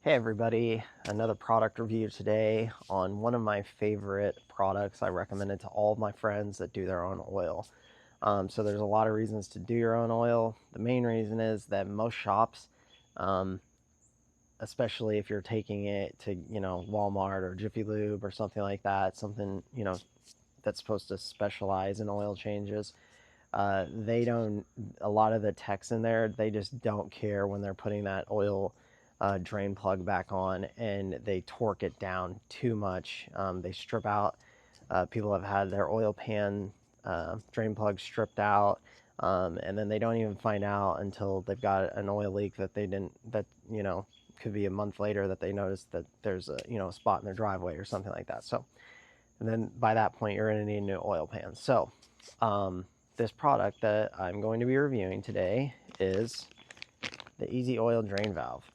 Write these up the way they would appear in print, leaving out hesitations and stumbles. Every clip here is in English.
Hey everybody, another product review today on one of my favorite products. I recommend it to all of my friends that do their own oil. So there's a lot of reasons to do your own oil. The main reason is that most shops, um, especially if you're taking it to, Walmart or Jiffy Lube or something like that, something, that's supposed to specialize in oil changes, they don't, a lot of the techs in there, they just don't care when they're putting that oil drain plug back on, and they torque it down too much. They strip out, people have had their oil pan drain plug stripped out, and then they don't even find out until they've got an oil leak that they didn't, that, could be a month later that they notice that there's a, a spot in their driveway or something like that. So, and then by that point, you're going to need a new oil pan. So, this product that I'm going to be reviewing today is the Easy Oil Drain Valve.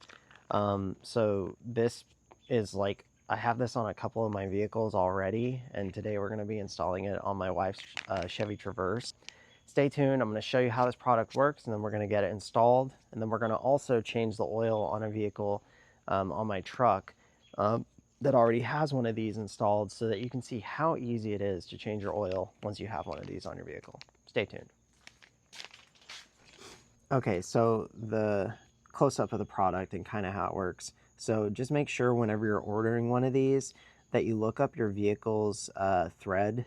So this is like, I have this on a couple of my vehicles already, and today we're going to be installing it on my wife's Chevy Traverse. Stay tuned. I'm going to show you how this product works, and then we're going to get it installed, and then we're going to also change the oil on a vehicle on my truck that already has one of these installed, so that you can see how easy it is to change your oil once you have one of these on your vehicle. Stay tuned. Okay, so the close-up of the product and kind of how it works. So just make sure whenever you're ordering one of these that you look up your vehicle's thread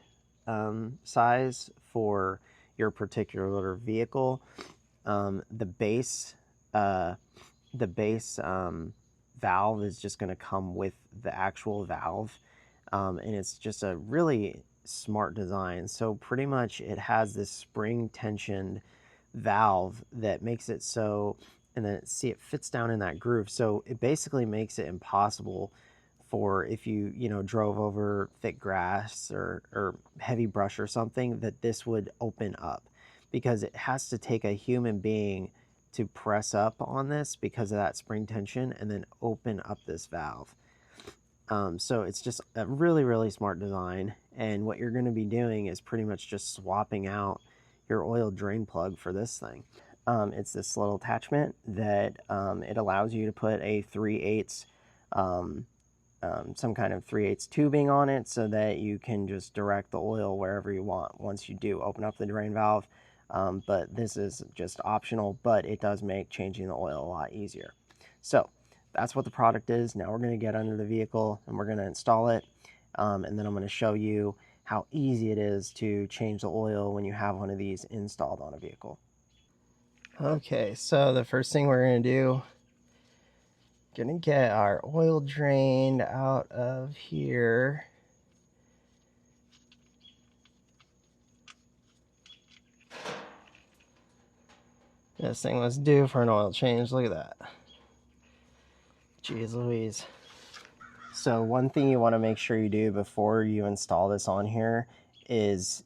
size for your particular vehicle. The base valve is just going to come with the actual valve, and it's just a really smart design. So pretty much it has this spring tensioned valve that makes it so, and then see, it fits down in that groove, so it basically makes it impossible for, if you drove over thick grass or heavy brush or something, that this would open up, because it has to take a human being to press up on this because of that spring tension and then open up this valve. So it's just a really smart design, and what you're going to be doing is pretty much just swapping out your oil drain plug for this thing. It's this little attachment that it allows you to put a 3/8 some kind of 3/8 tubing on it, so that you can just direct the oil wherever you want once you do open up the drain valve. But this is just optional, but it does make changing the oil a lot easier. So that's what the product is. Now we're going to get under the vehicle and we're going to install it, and then I'm going to show you how easy it is to change the oil when you have one of these installed on a vehicle. Okay, so the first thing we're going to do, gonna get our oil drained out of here. This thing was due for an oil change. Look at that. Jeez Louise. So one thing you want to make sure you do before you install this on here is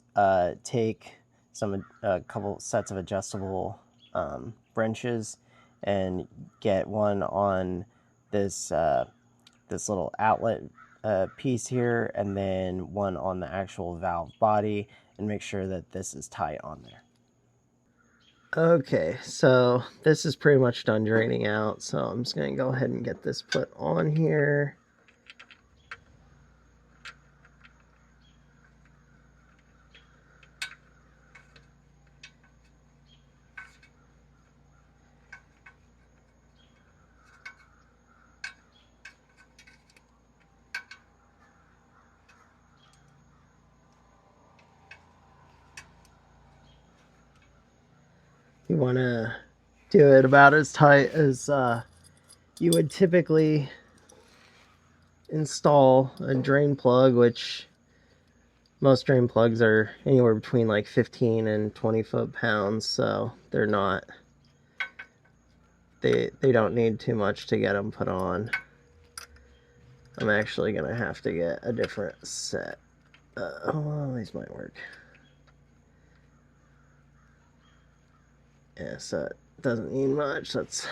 take a couple sets of adjustable wrenches and get one on this this little outlet piece here, and then one on the actual valve body, and make sure that this is tight on there. Okay, so this is pretty much done draining out, so I'm just going to go ahead and get this put on here. You want to do it about as tight as you would typically install a drain plug, which most drain plugs are anywhere between like 15 and 20 foot-pounds, so they're not, they don't need too much to get them put on. I'm actually gonna have to get a different set. Well, these might work. Yeah, so it doesn't need much. That's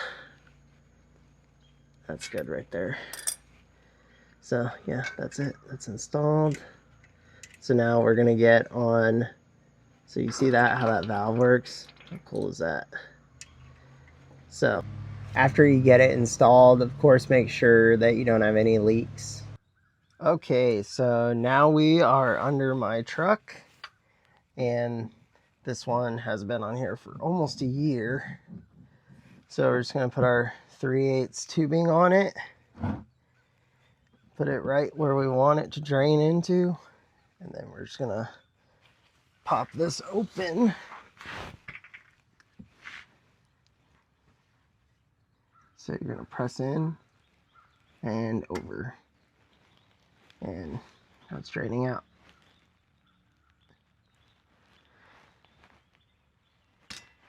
good right there. So yeah, that's it. That's installed. So now we're gonna get on. So you see that, how that valve works? How cool is that? So After you get it installed, of course, make sure that you don't have any leaks. Okay, so now we are under my truck, and this one has been on here for almost a year. So we're just gonna put our 3/8 tubing on it, put it right where we want it to drain into, and then we're just gonna pop this open. So you're gonna press in and over, and now it's draining out.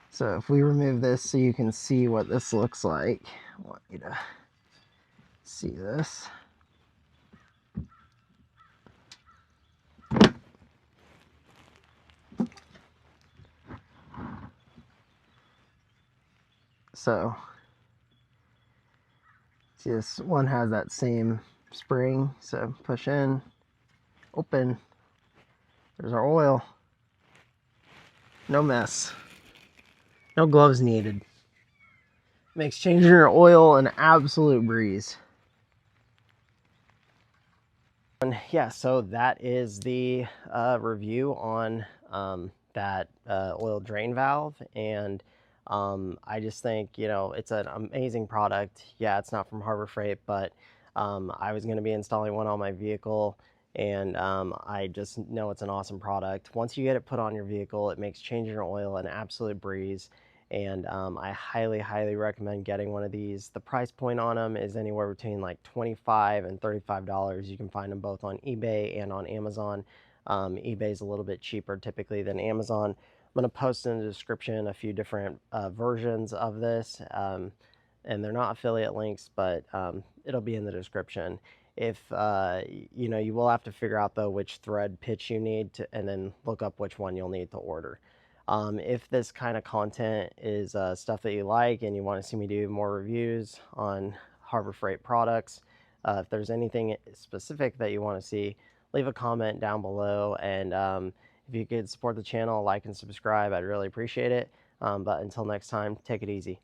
So if we remove this so you can see what this looks like, I want you to see this. So see, this one has that same spring, so push in, open, there's our oil. No mess, no gloves needed. Makes changing your oil an absolute breeze. And yeah, so that is the review on that oil drain valve, and I just think, you know, it's an amazing product. Yeah, it's not from Harbor Freight, but I was going to be installing one on my vehicle, and I just know it's an awesome product. Once you get it put on your vehicle, it makes changing your oil an absolute breeze. And I highly recommend getting one of these. The price point on them is anywhere between like $25 and $35. You can find them both on eBay and on Amazon. eBay is a little bit cheaper typically than Amazon. I'm going to post in the description a few different versions of this, and they're not affiliate links, but it'll be in the description. If you know, you will have to figure out though which thread pitch you need to, and then look up which one you'll need to order. If this kind of content is stuff that you like and you want to see me do more reviews on Harbor Freight products, if there's anything specific that you want to see, leave a comment down below. And if you could support the channel, like and subscribe, I'd really appreciate it. But until next time, take it easy.